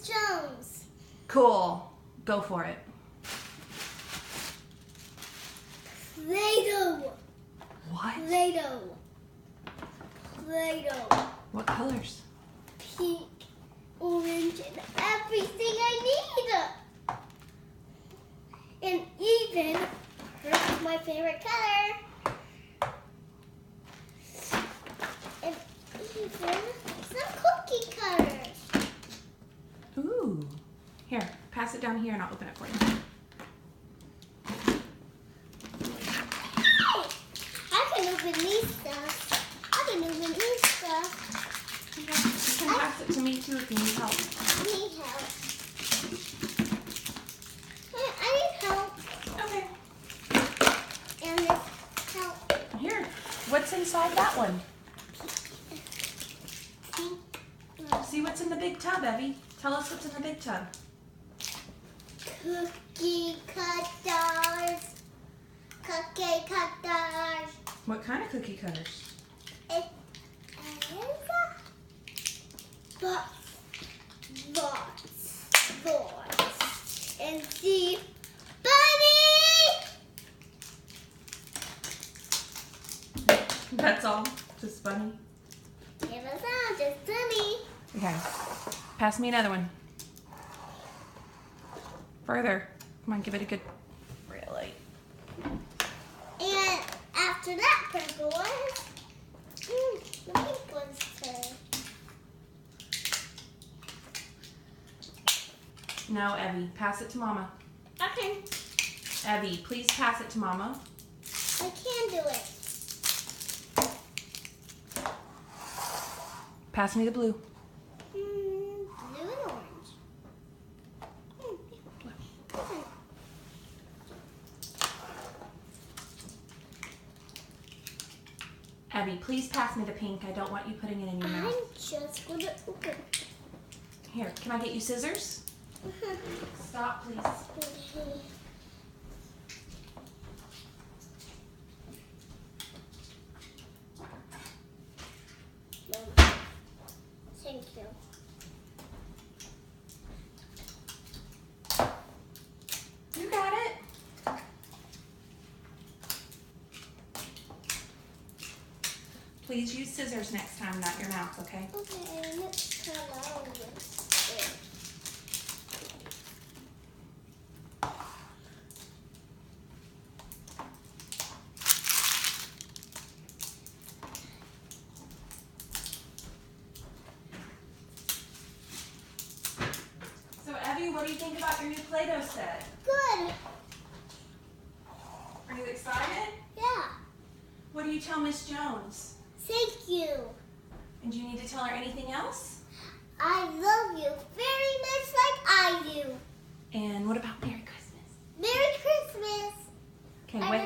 Jones. Cool. Go for it. Play-Doh. What? Play-Doh. Play-Doh. What colors? Pink, orange, and everything I need. And even, here's my favorite color. And even some cookie cutters. Ooh. Here, pass it down here and I'll open it for you. I can open these stuff. I can open these stuff. You can pass it to me too if you need help. I need help. I need help. Okay. And this help. Here. What's inside that one? Pink. See what's in the big tub, Evie. Tell us what's in the big tub. Cookie cutters. Cookie cutters. What kind of cookie cutters? It is lots. And the bunny. That's all. Just bunny. Give us all, just bunny. Okay. Pass me another one. Further. Come on, give it a good. Really? And after that purple one, the pink one's turn. No, Evie. Pass it to Mama. Okay, Evie, please pass it to Mama. I can do it. Pass me the blue. Blue and orange. Evie, please pass me the pink. I don't want you putting it in your I'm mouth. just gonna open. Here, can I get you scissors? Stop, please. Okay. Thank you. You got it. Please use scissors next time, not your mouth, okay? Okay, let's try out this. So, Evie, what do you think about your new Play-Doh set? Good. Are you excited? Yeah. What do you tell Miss Jones? Thank you. And do you need to tell her anything else? I love you very much like I do. And what about Merry Christmas? Merry Christmas. Okay, And wait.